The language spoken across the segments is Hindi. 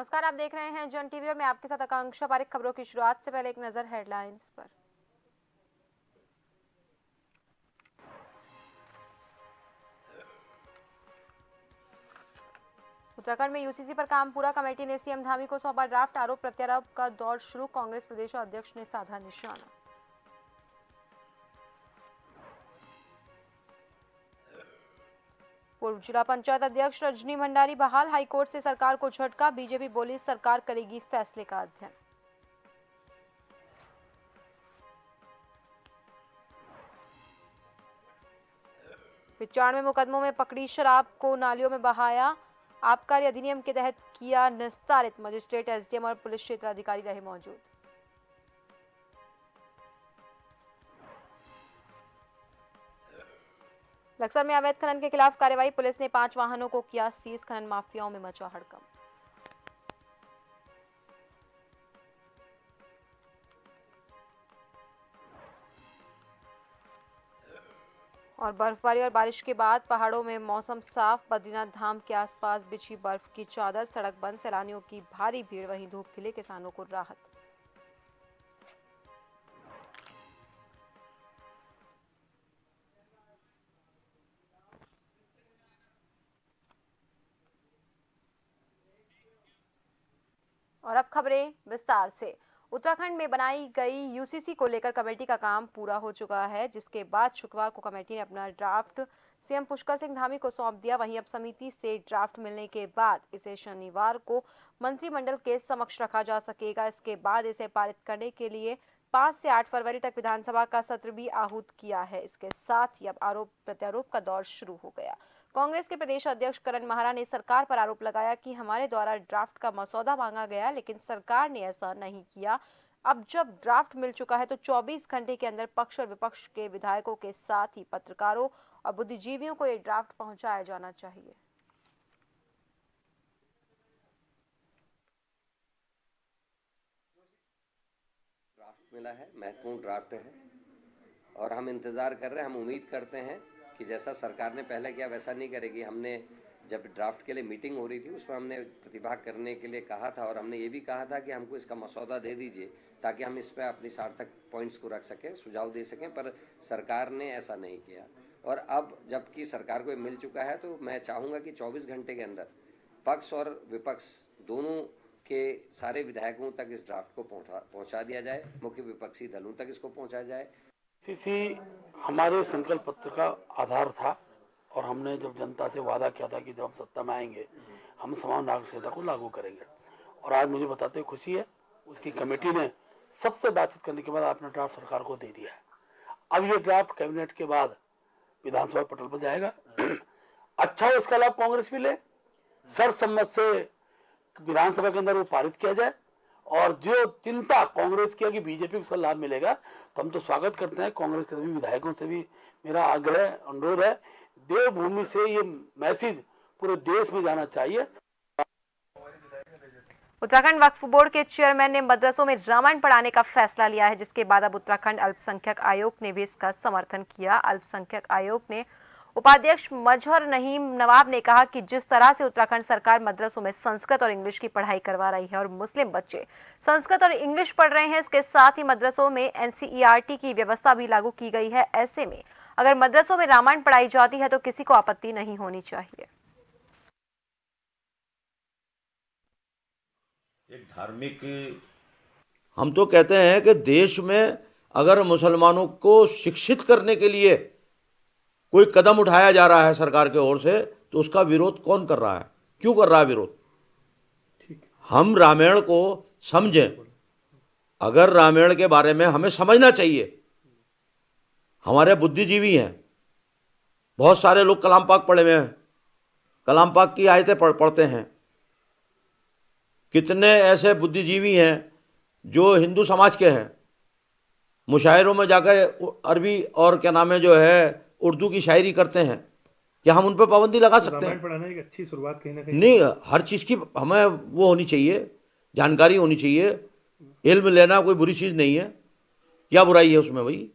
नमस्कार, आप देख रहे हैं जन टीवी और मैं आपके साथ आकांक्षा पारिक। खबरों की शुरुआत से पहले एक नजर हेडलाइंस पर। उत्तराखंड में यूसीसी पर काम पूरा, कमेटी ने सीएम धामी को सौंपा ड्राफ्ट। आरोप प्रत्यारोप का दौर शुरू, कांग्रेस प्रदेश अध्यक्ष ने साधा निशाना। पूर्व जिला पंचायत अध्यक्ष रजनी भंडारी बहाल, हाईकोर्ट से सरकार को झटका। बीजेपी बोली सरकार करेगी फैसले का अध्ययन। में मुकदमों में पकड़ी शराब को नालियों में बहाया, आबकारी अधिनियम के तहत किया निस्तारित। मजिस्ट्रेट, एसडीएम और पुलिस क्षेत्र अधिकारी रहे मौजूद। बक्सर में अवैध खनन के खिलाफ कार्रवाई, पुलिस ने 5 वाहनों को किया सीज। खनन माफियाओं में मचा हड़कंप। और बर्फबारी और बारिश के बाद पहाड़ों में मौसम साफ, बद्रीनाथ धाम के आसपास बिछी बर्फ की चादर, सड़क बंद, सैलानियों की भारी भीड़। वहीं धूप खिले, किसानों को राहत। और अब खबरें विस्तार से। उत्तराखंड में बनाई गई यूसीसी को लेकर कमेटी का काम पूरा हो चुका है, जिसके बाद शुक्रवार को कमेटी ने अपना ड्राफ्ट सीएम पुष्कर सिंह धामी को सौंप दिया। वहीं अब समिति से ड्राफ्ट मिलने के बाद इसे शनिवार को मंत्रिमंडल के समक्ष रखा जा सकेगा। इसके बाद इसे पारित करने के लिए 5 से 8 फरवरी तक विधानसभा का सत्र भी आहूत किया है। इसके साथ ही अब आरोप प्रत्यारोप का दौर शुरू हो गया। कांग्रेस के प्रदेश अध्यक्ष करण माहरा ने सरकार पर आरोप लगाया कि हमारे द्वारा ड्राफ्ट का मसौदा मांगा गया, लेकिन सरकार ने ऐसा नहीं किया। अब जब ड्राफ्ट मिल चुका है तो 24 घंटे के अंदर पक्ष और विपक्ष के विधायकों के साथ ही पत्रकारों और बुद्धिजीवियों को ये ड्राफ्ट पहुंचाया जाना चाहिए। ड्राफ्ट मिला है, महत्वपूर्ण ड्राफ्ट है और हम इंतजार कर रहे हैं। हम उम्मीद करते हैं कि जैसा सरकार ने पहले किया वैसा नहीं करेगी। हमने जब ड्राफ्ट के लिए मीटिंग हो रही थी उसमें हमने प्रतिभाग करने के लिए कहा था और हमने ये भी कहा था कि हमको इसका मसौदा दे दीजिए ताकि हम इस पर अपनी सार्थक पॉइंट्स को रख सकें, सुझाव दे सकें, पर सरकार ने ऐसा नहीं किया। और अब जबकि सरकार को मिल चुका है तो मैं चाहूँगा कि 24 घंटे के अंदर पक्ष और विपक्ष दोनों के सारे विधायकों तक इस ड्राफ्ट को पहुँचा दिया जाए, मुख्य विपक्षी दलों तक इसको पहुँचाया जाए। यूसीसी हमारे संकल्प पत्र का आधार था और हमने जब जनता से वादा किया था कि जब हम सत्ता में आएंगे हम समान नागरिक संहिता को लागू करेंगे। और आज मुझे बताते हुए खुशी है, उसकी कमेटी ने सबसे बातचीत करने के बाद अपना ड्राफ्ट सरकार को दे दिया है। अब ये ड्राफ्ट कैबिनेट के बाद विधानसभा पटल पर जाएगा। अच्छा हो, इसका लाभ कांग्रेस भी ले, सर्वसम्मत से विधानसभा के अंदर वो पारित किया जाए। और जो चिंता कांग्रेस की है कि बीजेपी को उसका लाभ मिलेगा, तो हम तो स्वागत करते हैं। कांग्रेस के सभी विधायकों से भी मेरा आग्रह अनुरोध है, देवभूमि से ये मैसेज पूरे देश में जाना चाहिए। उत्तराखंड वक्फ बोर्ड के चेयरमैन ने मदरसों में रामायण पढ़ाने का फैसला लिया है, जिसके बाद अब उत्तराखंड अल्पसंख्यक आयोग ने भी इसका समर्थन किया। अल्पसंख्यक आयोग ने उपाध्यक्ष मजहर नहीम नवाब ने कहा कि जिस तरह से उत्तराखंड सरकार मदरसों में संस्कृत और इंग्लिश की पढ़ाई करवा रही है और मुस्लिम बच्चे संस्कृत और इंग्लिश पढ़ रहे हैं, इसके साथ ही मदरसों में एनसीईआरटी की व्यवस्था भी लागू की गई है। ऐसे में अगर मदरसों में रामायण पढ़ाई जाती है तो किसी को आपत्ति नहीं होनी चाहिए। एक धार्मिक, हम तो कहते हैं कि देश में अगर मुसलमानों को शिक्षित करने के लिए कोई कदम उठाया जा रहा है सरकार की ओर से, तो उसका विरोध कौन कर रहा है, क्यों कर रहा है विरोध? हम रामायण को समझें। अगर रामायण के बारे में हमें समझना चाहिए, हमारे बुद्धिजीवी हैं, बहुत सारे लोग कलाम पाक पढ़े हुए हैं, कलाम पाक की आयतें पढ़ते हैं। कितने ऐसे बुद्धिजीवी हैं जो हिंदू समाज के हैं, मुशायरों में जाकर अरबी और क्या नाम है जो है उर्दू की शायरी करते हैं। क्या हम उन पर पाबंदी लगा सकते हैं? पढ़ाना एक अच्छी शुरुआत कहीं ना कहीं नहीं, हर चीज़ की हमें वो होनी चाहिए, जानकारी होनी चाहिए। इल्म लेना कोई बुरी चीज़ नहीं है, क्या बुराई है उसमें भाई?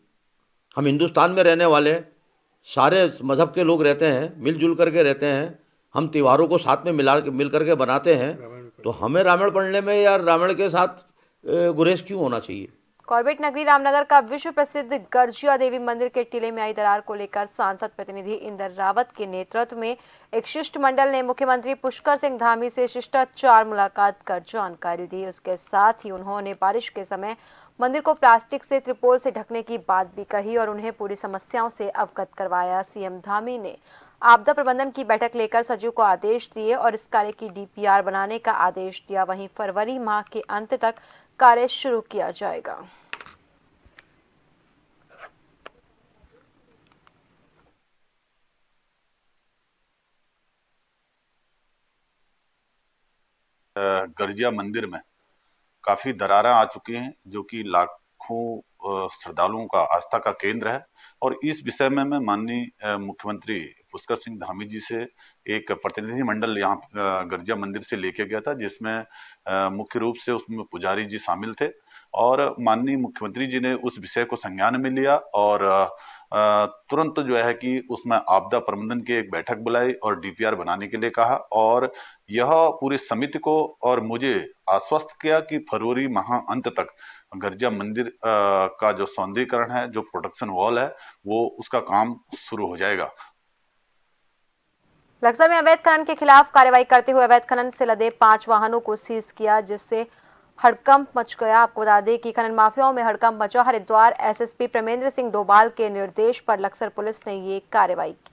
हम हिंदुस्तान में रहने वाले सारे मज़हब के लोग रहते हैं, मिलजुल करके रहते हैं, हम त्योहारों को साथ में मिल करके बनाते हैं, तो हमें रामायण पढ़ने में या रामायण के साथ गुरेज क्यों होना चाहिए। कॉर्बेट नगरी रामनगर का विश्व प्रसिद्ध गर्जिया देवी मंदिर के टीले में आई दरार को लेकर सांसद प्रतिनिधि इंदर रावत के नेतृत्व में एक शिष्टमंडल ने मुख्यमंत्री पुष्कर सिंह धामी से शिष्टाचार मुलाकात कर जानकारी दी। उसके साथ ही उन्होंने बारिश के समय मंदिर को प्लास्टिक से त्रिपोल से ढकने की बात भी कही और उन्हें पूरी समस्याओं से अवगत करवाया। सीएम धामी ने आपदा प्रबंधन की बैठक लेकर सचिव को आदेश दिए और इस कार्य की डीपीआर बनाने का आदेश दिया। वहीं फरवरी माह के अंत तक कार्य शुरू किया जाएगा। गर्जिया मंदिर में काफी दरारें आ चुकी हैं, जो कि लाखों श्रद्धालुओं का आस्था का केंद्र है। और इस विषय में मैं माननीय मुख्यमंत्री पुष्कर सिंह धामी जी से एक प्रतिनिधि मंडल यहाँ गर्जिया मंदिर से लेके गया था, जिसमें मुख्य रूप से उसमें पुजारी जी शामिल थे। और माननीय मुख्यमंत्री जी ने उस विषय को संज्ञान में लिया और तुरंत जो है कि उसमें आपदा प्रबंधन की एक बैठक बुलाई और डीपीआर बनाने के लिए कहा। और यह पूरी समिति को और मुझे आश्वस्त किया कि फरवरी माह अंत तक गर्जिया मंदिर का जो सौंदर्यीकरण है, जो प्रोटेक्शन वॉल है, वो उसका काम शुरू हो जाएगा। लक्सर में अवैध खनन के खिलाफ कार्रवाई करते हुए अवैध खनन से लदे 5 वाहनों को सीज किया, जिससे हड़कंप मच गया। आपको बता दें कि खनन माफियाओं में हड़कंप मचा। हरिद्वार एसएसपी प्रेमेंद्र सिंह डोभाल के निर्देश पर लक्सर पुलिस ने ये कार्रवाई की।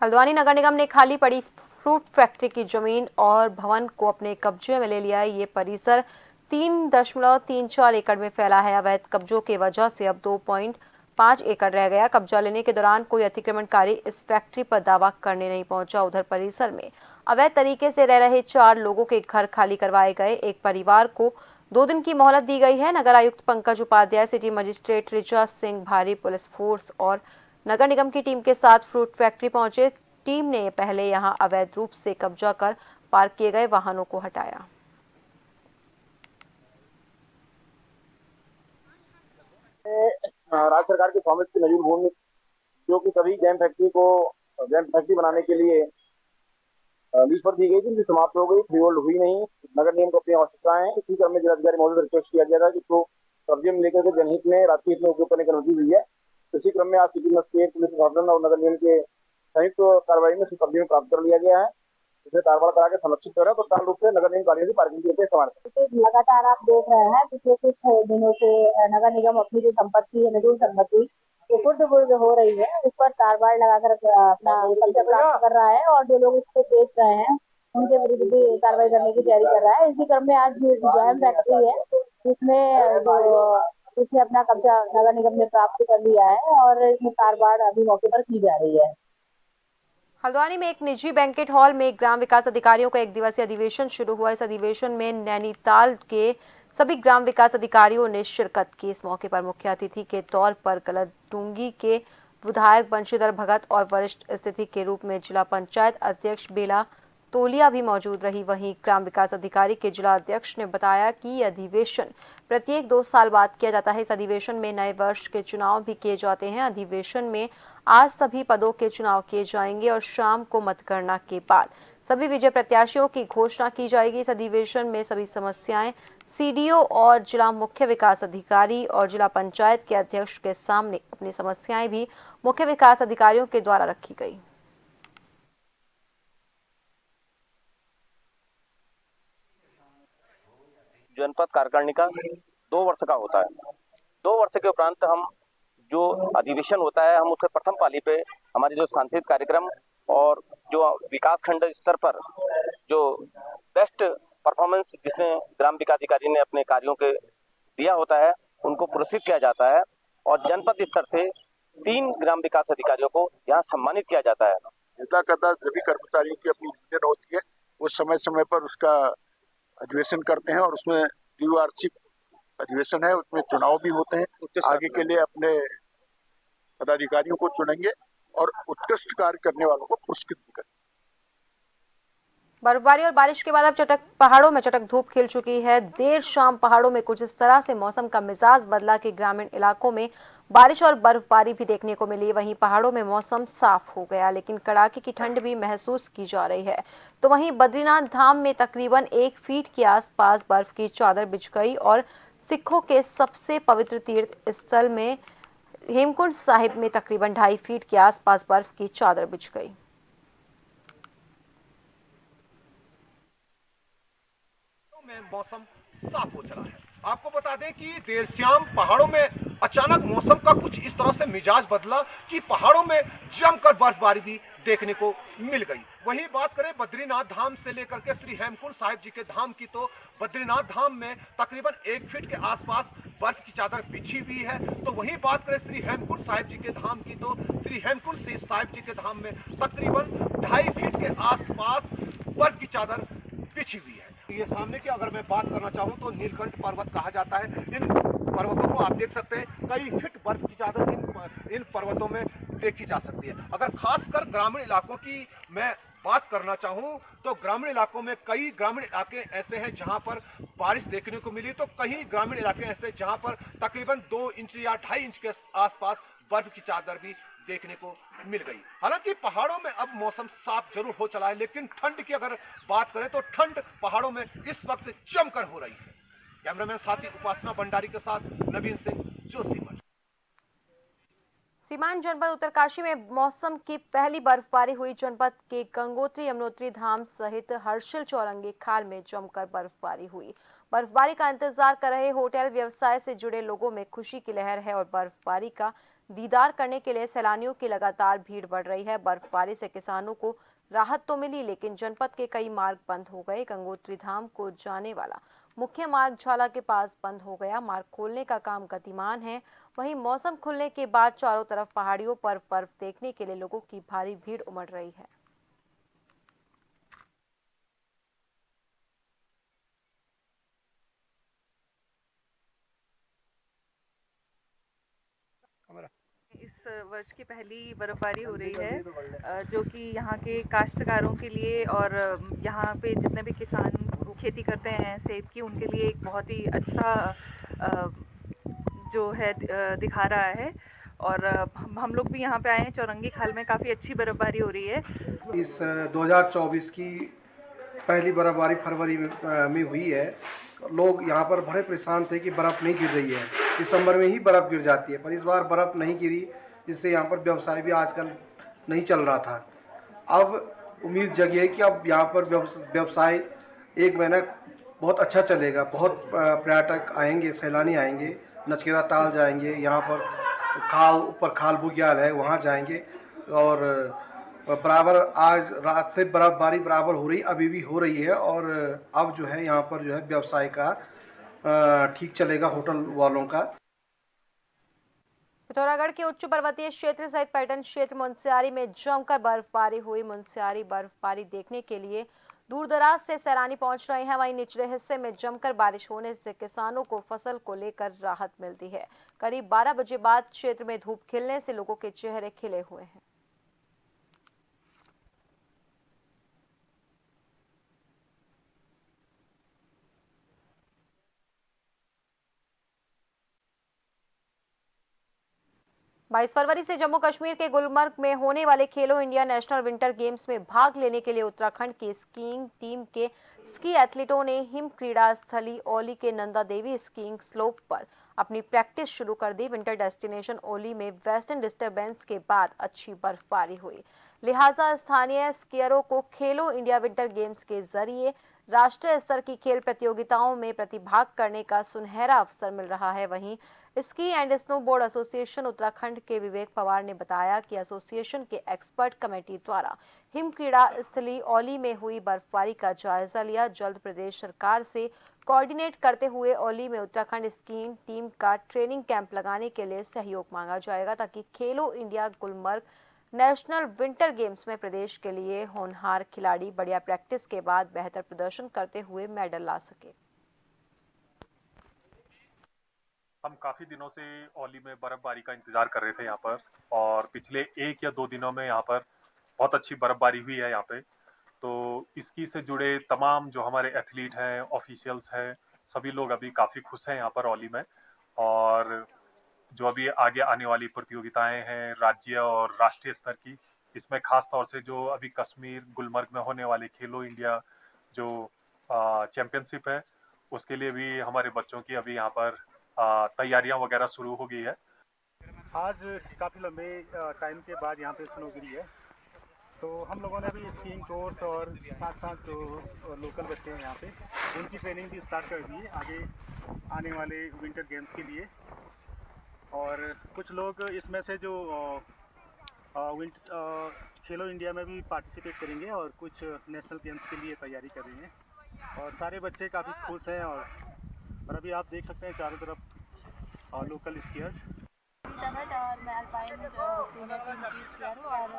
हल्द्वानी नगर निगम ने खाली पड़ी फ्रूट फैक्ट्री की जमीन और भवन को अपने कब्जे में ले लिया है। ये परिसर 3.34 एकड़ में फैला है। अवैध कब्जों की वजह से अब 2.5 एकड़ रह गया। कब्जा लेने के दौरान कोई अतिक्रमणकारी इस फैक्ट्री पर दावा करने नहीं पहुंचा। उधर परिसर में अवैध तरीके से रह रहे 4 लोगों के घर खाली करवाए गए। एक परिवार को 2 दिन की मोहलत दी गई है। नगर आयुक्त पंकज उपाध्याय, सिटी मजिस्ट्रेट ऋचा सिंह, भारी पुलिस फोर्स और नगर निगम की टीम के साथ फ्रूट फैक्ट्री पहुंचे। टीम ने पहले यहां अवैध रूप से कब्जा कर पार्क किए गए वाहनों को हटाया। राज्य सरकार की प्रॉमिस की नजूर भूमि, जो कि सभी जैम फैक्ट्री बनाने के लिए लीज पर दी गई थी, समाप्त हो गई, फ्री होल्ड हुई नहीं। नगर निगम को अपनी आवश्यकताएं हैं। इसी क्रम में जिलाधिकारी महोदय रिक्वेस्ट किया गया था कि तो कब्जे में लेकर के जनहित में रात्रि हित में उपयोग करने की अनुमति हुई है। इसी क्रम में आज सिटी मजिस्ट्रेट, पुलिस प्रशासन और नगर निगम के संयुक्त कार्रवाई में कब्जे में प्राप्त कर लिया गया है। इसे तारबाड़ करा के संरक्षित कर रहे हैं। तो पूर्ण रूप से नगर निगम गाड़ियों की पार्किंग के लिए इस्तेमाल करते हैं। लगातार आप देख रहे हैं पिछले कुछ दिनों से नगर निगम अपनी जो संपत्ति है, निजी संपत्ति बुर्द हो रही है, उस पर तारबाड़ लगाकर अपना कब्जा प्राप्त कर रहा है और जो लोग इसको बेच रहे हैं उनके विरुद्ध भी कार्रवाई करने की तैयारी कर रहा है। इसी क्रम में आज जैम फैक्ट्री है, जिसमें अपना कब्जा नगर निगम ने प्राप्त कर लिया है और इसमें तारबाड़ अभी मौके पर की जा रही है। हल्द्वानी में एक निजी बैंकेट हॉल में ग्राम विकास अधिकारियों का 1 दिवसीय अधिवेशन शुरू हुआ। इस अधिवेशन में नैनीताल के सभी ग्राम विकास अधिकारियों ने शिरकत की। इस मौके पर मुख्य अतिथि के तौर पर गलतडूंगी के विधायक बंशीधर भगत और वरिष्ठ अतिथि के रूप में जिला पंचायत अध्यक्ष बेला तोलिया भी मौजूद रही। वहीं ग्राम विकास अधिकारी के जिला अध्यक्ष ने बताया कि यह अधिवेशन प्रत्येक 2 साल बाद किया जाता है। इस अधिवेशन में नए वर्ष के चुनाव भी किए जाते हैं। अधिवेशन में आज सभी पदों के चुनाव किए जाएंगे और शाम को मतगणना के बाद सभी विजय प्रत्याशियों की घोषणा की जाएगी। इस अधिवेशन में सभी समस्याएं सीडीओ और जिला मुख्य विकास अधिकारी और जिला पंचायत के अध्यक्ष के सामने अपनी समस्याएं भी मुख्य विकास अधिकारियों के द्वारा रखी गई। जनपद कार्यकारिणी का 2 वर्ष का होता है। 2 वर्ष के उपरांत हम जो अधिवेशन होता है, हम उसके प्रथम पाली पे हमारे जो सांस्कृतिक कार्यक्रम और जो विकास खंड स्तर पर जो बेस्ट परफॉर्मेंस जिसमें ग्राम विकास अधिकारी ने अपने कार्यों के दिया होता है, उनको पुरस्कृत किया जाता है और जनपद स्तर से 3 ग्राम विकास अधिकारियों को यहाँ सम्मानित किया जाता है। नेता कदा सभी कर्मचारियों की अपनी यूनियन होती है, वो समय समय पर उसका अधिवेशन करते हैं और उसमें द्विवार्षिक अधिवेशन है, उसमें चुनाव भी होते हैं। आगे के लिए अपने पदाधिकारियों को चुनेंगे और उत्कृष्ट कार्य करने वालों को पुरस्कृत भी करेंगे। बर्फबारी और बारिश के बाद अब पहाड़ों में चटक धूप खिल चुकी है। देर शाम पहाड़ों में कुछ इस तरह से मौसम का मिजाज बदला कि ग्रामीण इलाकों में बारिश और बर्फबारी भी देखने को मिली। वहीं पहाड़ों में मौसम साफ हो गया, लेकिन कड़ाके की ठंड भी महसूस की जा रही है। तो वहीं बद्रीनाथ धाम में तकरीबन 1 फीट के आसपास बर्फ की चादर बिछ गई और सिखों के सबसे पवित्र तीर्थ स्थल में हेमकुंड साहिब में तकरीबन 2.5 फीट के आसपास बर्फ की चादर बिछ गई। में मौसम साफ हो चला है। आपको बता दें कि देर शाम पहाड़ों में अचानक मौसम का कुछ इस तरह से मिजाज बदला कि पहाड़ों में जमकर बर्फबारी भी देखने को मिल गई। वहीं बात करें बद्रीनाथ धाम से लेकर के श्री हेमकुंड साहिब जी के धाम की, तो बद्रीनाथ धाम में तकरीबन 1 फीट के आसपास बर्फ की चादर बिछी हुई है। तो वहीं बात करें श्री हेमकुंड साहिब जी के धाम की, तो श्री हेमकुंड साहिब जी के धाम में तकरीबन 2.5 फीट के आसपास बर्फ की चादर बिछी हुई है। ये सामने की अगर मैं बात करना चाहूँ तो नीलकंठ पर्वत कहा जाता है। इन पर्वतों को आप देख सकते हैं, कई फीट बर्फ की चादर इन पर्वतों में देखी जा सकती है। अगर खासकर ग्रामीण इलाकों की मैं बात करना चाहूँ तो ग्रामीण इलाकों में कई ग्रामीण इलाके ऐसे हैं जहां पर बारिश देखने को मिली, तो कई ग्रामीण इलाके ऐसे जहां पर तकरीबन 2 इंच या 2.5 इंच के आसपास बर्फ की चादर भी देखने को मिल गई। हालांकि पहाड़ों में अब मौसम साफ जरूर हो चला है, लेकिन ठंड की अगर बात करें तो ठंड पहाड़ों में इस वक्त जमकर हो रही है। कैमरामैन साथी उपासना भंडारी के साथ नवीन सिंह, जोशीमठ। सीमांत जनपद उत्तरकाशी में मौसम की पहली बर्फबारी हुई। जनपद के गंगोत्री यमुनोत्री धाम सहित हर्षिल चौरंगी खाल में जमकर बर्फबारी हुई। बर्फबारी का इंतजार कर रहे होटल व्यवसाय से जुड़े लोगों में खुशी की लहर है और बर्फबारी का दीदार करने के लिए सैलानियों की लगातार भीड़ बढ़ रही है। बर्फबारी से किसानों को राहत तो मिली, लेकिन जनपद के कई मार्ग बंद हो गए। गंगोत्री धाम को जाने वाला मुख्य मार्ग झाला के पास बंद हो गया। मार्ग खोलने का काम गतिमान है। वहीं मौसम खुलने के बाद चारों तरफ पहाड़ियों पर बर्फ देखने के लिए लोगों की भारी भीड़ उमड़ रही है। इस वर्ष की पहली बर्फबारी हो रही है, जो कि यहाँ के काश्तकारों के लिए और यहाँ पे जितने भी किसान खेती करते हैं सेब की, उनके लिए एक बहुत ही अच्छा जो है दिखा रहा है। और हम लोग भी यहाँ पे आए हैं। चौरंगी खाल में काफ़ी अच्छी बर्फबारी हो रही है। इस 2024 की पहली बर्फबारी फरवरी में हुई है। लोग यहाँ पर बड़े परेशान थे कि बर्फ़ नहीं गिर रही है, दिसंबर में ही बर्फ़ गिर जाती है, पर इस बार बर्फ़ नहीं गिरी, जिससे यहाँ पर व्यवसाय भी आजकल नहीं चल रहा था। अब उम्मीद जगी है कि अब यहाँ पर व्यवसाय 1 महीना बहुत अच्छा चलेगा। बहुत पर्यटक आएंगे, सैलानी आएंगे, नचकेता ताल जाएंगे, यहाँ पर ऊपर खाल बुग्याल है, वहाँ जाएंगे। और बराबर आज रात से बर्फबारी बराबर हो रही, अभी भी हो रही है। और अब जो है यहाँ पर जो है व्यवसाय का ठीक चलेगा, होटल वालों का। पिथौरागढ़ के उच्च पर्वतीय क्षेत्र सहित पर्यटन क्षेत्र मुनस्यारी में जमकर बर्फबारी हुई। मुनस्यारी बर्फबारी देखने के लिए दूर दराज से सैलानी पहुंच रहे हैं। वहीं निचले हिस्से में जमकर बारिश होने से किसानों को फसल को लेकर राहत मिलती है। करीब 12 बजे बाद क्षेत्र में धूप खिलने से लोगों के चेहरे खिले हुए हैं। बाईस फरवरी से जम्मू कश्मीर के गुलमर्ग में होने वाले खेलो इंडिया नेशनल विंटर गेम्स में भाग लेने के लिए उत्तराखंड की स्कीइंग टीम के स्की एथलीटों ने हिम क्रीड़ा स्थली ओली के नंदा देवी स्कीइंग स्लोप पर अपनी प्रैक्टिस शुरू कर दी। विंटर डेस्टिनेशन ओली में वेस्टर्न डिस्टर्बेंस के बाद अच्छी बर्फबारी हुई, लिहाजा स्थानीय स्कीयरों को खेलो इंडिया विंटर गेम्स के जरिए राष्ट्रीय स्तर की खेल प्रतियोगिताओं में प्रतिभाग करने का सुनहरा अवसर मिल रहा है। वहीं ski and snowboard association Uttarakhand के विवेक पवार ने बताया कि एसोसिएशन के एक्सपर्ट कमेटी द्वारा हिम क्रीड़ा स्थली ओली में हुई बर्फबारी का जायजा लिया। जल्द प्रदेश सरकार से कोऑर्डिनेट करते हुए ओली में उत्तराखंड स्कीइंग टीम का ट्रेनिंग कैंप लगाने के लिए सहयोग मांगा जाएगा, ताकि खेलो India Gulmarg national winter games में प्रदेश के लिए होनहार खिलाड़ी बढ़िया प्रैक्टिस के बाद बेहतर प्रदर्शन करते हुए मेडल ला सके। हम काफी दिनों से ओली में बर्फबारी का इंतजार कर रहे थे यहाँ पर, और पिछले 1 या 2 दिनों में यहाँ पर बहुत अच्छी बर्फबारी हुई है यहाँ पे। तो इसकी से जुड़े तमाम जो हमारे एथलीट हैं, ऑफिशियल्स हैं, सभी लोग अभी काफ़ी खुश हैं यहाँ पर औली में। और जो अभी आगे आने वाली प्रतियोगिताएं हैं राज्य और राष्ट्रीय स्तर की, इसमें खास तौर से जो अभी कश्मीर गुलमर्ग में होने वाली खेलो इंडिया जो चैंपियनशिप है, उसके लिए भी हमारे बच्चों की अभी यहाँ पर तैयारियां वगैरह शुरू हो गई है। आज काफ़ी लंबे टाइम के बाद यहाँ पे स्नो गिरी है, तो हम लोगों ने अभी स्कीइंग कोर्स और साथ साथ जो लोकल बच्चे हैं यहाँ पे उनकी ट्रेनिंग भी स्टार्ट कर दी है आगे आने वाले विंटर गेम्स के लिए। और कुछ लोग इसमें से जो खेलो इंडिया में भी पार्टिसिपेट करेंगे और कुछ नेशनल गेम्स के लिए तैयारी कर रहे हैं। और सारे बच्चे काफ़ी खुश हैं और अभी आप देख सकते हैं चारों तरफ लोकल स्कीयर। और मैं अल्पाइन सीनियर टीम की स्कीयर हूँ और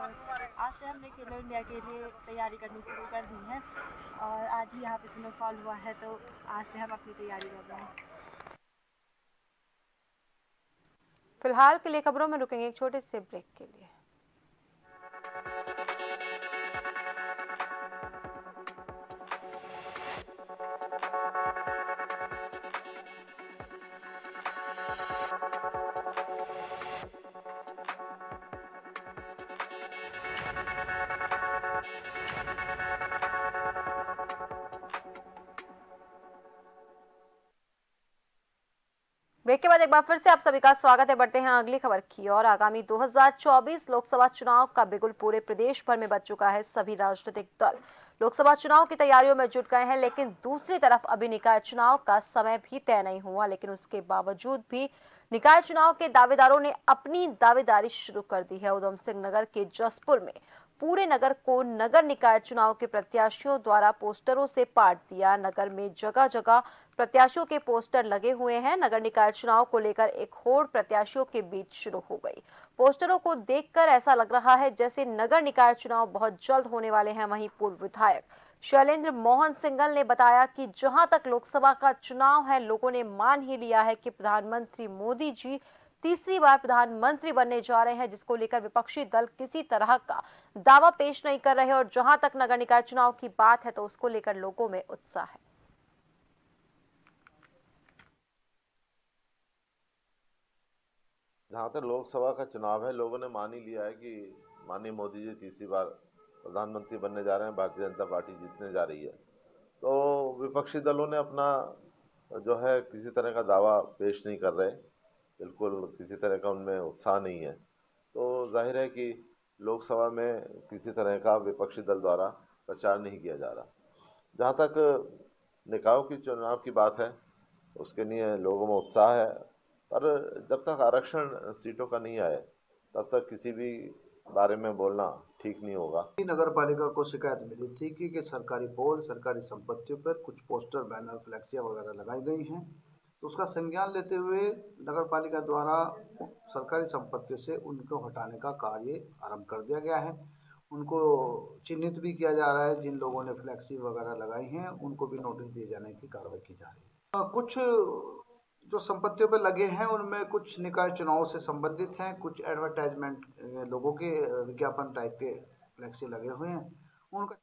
आज से हमने खेलो इंडिया के लिए तैयारी करनी शुरू कर दी है और आज ही यहाँ पे स्नोफॉल हुआ है तो आज से हम अपनी तैयारी कर रहे हैं। फिलहाल के लिए खबरों में रुकेंगे एक छोटे से ब्रेक के लिए। ब्रेक के बाद एक बार फिर से आप सभी का स्वागत है। बढ़ते हैं अगली खबर की और। आगामी 2024 लोकसभा चुनाव का बिगुल पूरे प्रदेश भर में बज चुका है। सभी राजनीतिक दल लोकसभा चुनाव की तैयारियों में जुट गए हैं, लेकिन दूसरी तरफ अभी निकाय चुनाव का समय भी तय नहीं हुआ। लेकिन उसके बावजूद भी निकाय चुनाव के दावेदारों ने अपनी दावेदारी शुरू कर दी है। उधम सिंह नगर के जसपुर में पूरे नगर को नगर निकाय चुनाव के प्रत्याशियों द्वारा पोस्टरों से पाट दिया। नगर में जगह जगह प्रत्याशियों के पोस्टर लगे हुए हैं। नगर निकाय चुनाव को लेकर एक होड़ प्रत्याशियों के बीच शुरू हो गई। पोस्टरों को देखकर ऐसा लग रहा है जैसे नगर निकाय चुनाव बहुत जल्द होने वाले हैं। वहीं पूर्व विधायक शैलेंद्र मोहन सिंघल ने बताया कि जहां तक लोकसभा का चुनाव है, लोगों ने मान ही लिया है कि प्रधानमंत्री मोदी जी तीसरी बार प्रधानमंत्री बनने जा रहे हैं, जिसको लेकर विपक्षी दल किसी तरह का दावा पेश नहीं कर रहे। और जहां तक नगर निकाय चुनाव की बात है तो उसको लेकर लोगों में उत्साह है। जहाँ तक लोकसभा का चुनाव है, लोगों ने मान ही लिया है कि माननीय मोदी जी तीसरी बार प्रधानमंत्री बनने जा रहे हैं, भारतीय जनता पार्टी जीतने जा रही है। तो विपक्षी दलों ने अपना जो है किसी तरह का दावा पेश नहीं कर रहे, बिल्कुल किसी तरह का उनमें उत्साह नहीं है। तो जाहिर है कि लोकसभा में किसी तरह का विपक्षी दल द्वारा प्रचार नहीं किया जा रहा। जहाँ तक निकायों की चुनाव की बात है, उसके लिए लोगों में उत्साह है, पर जब तक आरक्षण सीटों का नहीं आए तब तक किसी भी बारे में बोलना ठीक नहीं होगा। नगर पालिका को शिकायत मिली थी कि सरकारी पोल, सरकारी संपत्तियों पर कुछ पोस्टर, बैनर, फ्लैक्सियाँ वगैरह लगाई गई हैं, तो उसका संज्ञान लेते हुए नगर पालिका द्वारा सरकारी संपत्तियों से उनको हटाने का कार्य आरंभ कर दिया गया है। उनको चिन्हित भी किया जा रहा है। जिन लोगों ने फ्लैक्सी वगैरह लगाई हैं उनको भी नोटिस दिए जाने की कार्रवाई की जा रही है। कुछ जो संपत्तियों पर लगे हैं उनमें कुछ निकाय चुनाव से संबंधित हैं, कुछ एडवर्टाइजमेंट लोगों के विज्ञापन टाइप के फ्लैक्सी लगे हुए हैं। उनका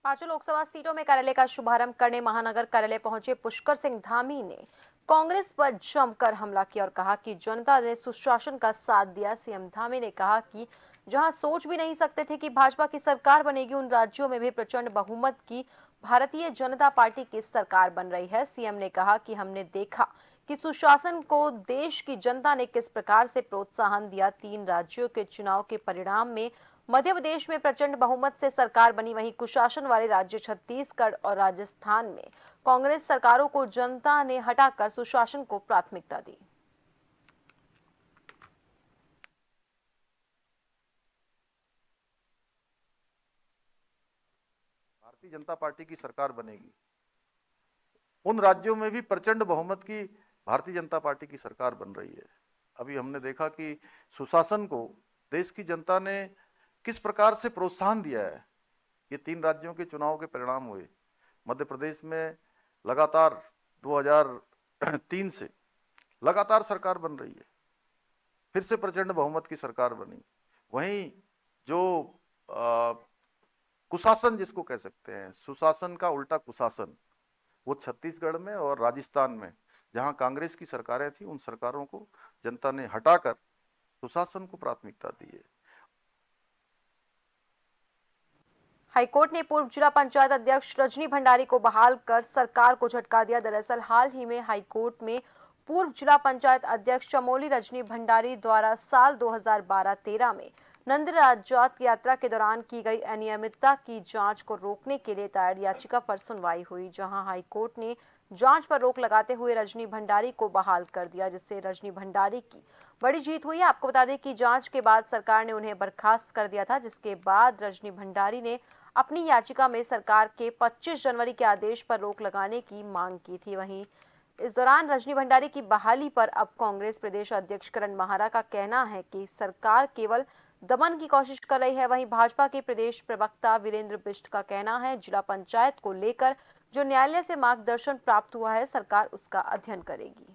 5 लोकसभा सीटों में कार्यालय का शुभारंभ करने महानगर कार्यालय पहुंचे पुष्कर सिंह धामी ने कांग्रेस पर जमकर हमला किया और कहा कि जनता ने सुशासन का साथ दिया। सीएम धामी ने कहा कि जहां सोच भी नहीं सकते थे कि भाजपा की सरकार बनेगी, उन राज्यों में भी प्रचंड बहुमत की भारतीय जनता पार्टी की सरकार बन रही है। सीएम ने कहा कि हमने देखा कि सुशासन को देश की जनता ने किस प्रकार से प्रोत्साहन दिया। 3 राज्यों के चुनाव के परिणाम में मध्य प्रदेश में प्रचंड बहुमत से सरकार बनी। वहीं कुशासन वाले राज्य छत्तीसगढ़ और राजस्थान में कांग्रेस सरकारों को जनता ने हटाकर सुशासन को प्राथमिकता दी। भारतीय जनता पार्टी की सरकार बनेगी, उन राज्यों में भी प्रचंड बहुमत की भारतीय जनता पार्टी की सरकार बन रही है। अभी हमने देखा कि सुशासन को देश की जनता ने किस प्रकार से प्रोत्साहन दिया है। ये 3 राज्यों के चुनाव के परिणाम हुए। मध्य प्रदेश में लगातार 2003 से लगातार सरकार बन रही है, फिर से प्रचंड बहुमत की सरकार बनी। वहीं जो कुशासन जिसको कह सकते हैं, सुशासन का उल्टा कुशासन, वो छत्तीसगढ़ में और राजस्थान में जहां कांग्रेस की सरकारें थी, उन सरकारों को जनता ने हटाकर सुशासन को प्राथमिकता दी है। हाईकोर्ट ने पूर्व जिला पंचायत अध्यक्ष रजनी भंडारी को बहाल कर सरकार को झटका दिया। दरअसल हाल ही में हाईकोर्ट में पूर्व जिला पंचायत अध्यक्ष चमोली रजनी भंडारी द्वारा साल 2012-13 में नंद राज्योत यात्रा के दौरान की गई अनियमितता की जांच को रोकने के लिए दायर याचिका पर सुनवाई हुई, जहां हाईकोर्ट ने जांच पर रोक लगाते हुए रजनी भंडारी को बहाल कर दिया, जिससे रजनी भंडारी की बड़ी जीत हुई है। आपको बता दें कि जांच के बाद सरकार ने उन्हें बर्खास्त कर दिया था, जिसके बाद रजनी भंडारी ने अपनी याचिका में सरकार के 25 जनवरी के आदेश पर रोक लगाने की मांग की थी। वहीं इस दौरान रजनी भंडारी की बहाली पर अब कांग्रेस प्रदेश अध्यक्ष करण माहारा का कहना है कि सरकार केवल दमन की कोशिश कर रही है। वहीं भाजपा के प्रदेश प्रवक्ता वीरेंद्र बिष्ट का कहना है, जिला पंचायत को लेकर जो न्यायालय से मार्गदर्शन प्राप्त हुआ है, सरकार उसका अध्ययन करेगी।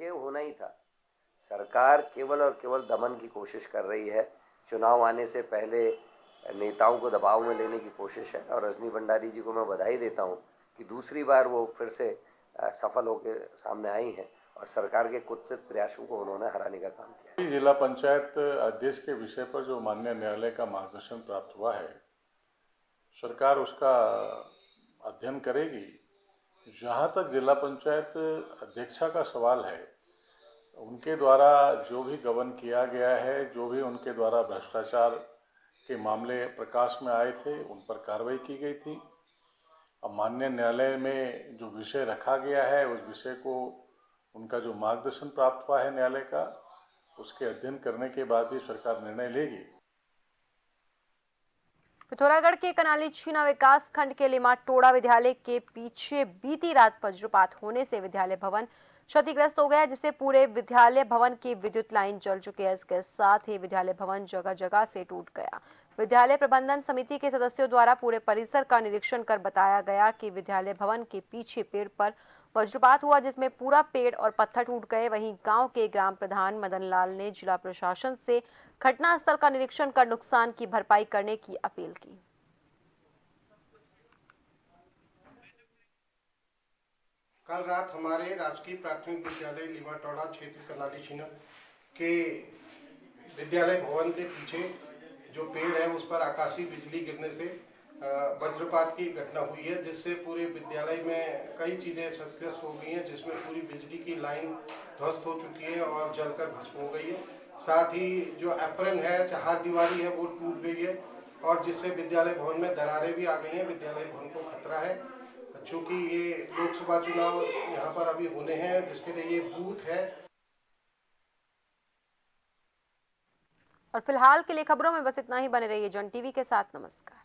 होना ही था। सरकार केवल और केवल दमन की कोशिश कर रही है। चुनाव आने से पहले नेताओं को दबाव में लेने की कोशिश है, और रजनी भंडारी जी को मैं बधाई देता हूं कि दूसरी बार वो फिर से सफल होकर सामने आई हैं और सरकार के कुत्सित प्रयासों को उन्होंने हराने का काम किया। जिला पंचायत अध्यक्ष के विषय पर जो माननीय न्यायालय का मार्गदर्शन प्राप्त हुआ है, सरकार उसका अध्ययन करेगी। जहाँ तक जिला पंचायत अध्यक्षा का सवाल है, उनके द्वारा जो भी गबन किया गया है, जो भी उनके द्वारा भ्रष्टाचार के मामले प्रकाश में आए थे, उन पर कार्रवाई की गई थी। अब माननीय न्यायालय में जो विषय रखा गया है, उस विषय को उनका जो मार्गदर्शन प्राप्त हुआ है न्यायालय का, उसके अध्ययन करने के बाद ही सरकार निर्णय लेगी। पिथौरागढ़ के कनाली छीना विकास खंड के लिमाटोड़ा विद्यालय के पीछे बीती रात वज्रपात होने से विद्यालय भवन क्षतिग्रस्त हो गया, जिससे पूरे विद्यालय भवन की विद्युत लाइन जल चुकी है। इसके साथ ही विद्यालय भवन जगह जगह से टूट गया। विद्यालय प्रबंधन समिति के सदस्यों द्वारा पूरे परिसर का निरीक्षण कर बताया गया कि विद्यालय भवन के पीछे पेड़ पर वज्रपात हुआ, जिसमें पूरा पेड़ और पत्थर टूट गए। वहीं गांव के ग्राम प्रधान मदन लाल ने जिला प्रशासन से घटनास्थल का निरीक्षण कर नुकसान की भरपाई करने की अपील की। कल रात हमारे राजकीय प्राथमिक विद्यालय लिमाटोड़ा क्षेत्र कनाली छीना के विद्यालय भवन के पीछे जो पेड़ है, उस पर आकाशीय बिजली गिरने से वज्रपात की घटना हुई है, जिससे पूरे विद्यालय में कई चीजें क्षतिग्रस्त हो गई हैं, जिसमें पूरी बिजली की लाइन ध्वस्त हो चुकी है और जलकर भस्म हो गई है। साथ ही जो एप्रन है, चार दीवारी है, वो टूट गई है और जिससे विद्यालय भवन में दरारें भी आ गई हैं। विद्यालय भवन को खतरा है, चूंकि ये लोकसभा चुनाव यहाँ पर अभी होने हैं, जिसके लिए ये बूथ है। और फिलहाल के लिए खबरों में बस इतना ही। बने रहिए जन टीवी के साथ। नमस्कार।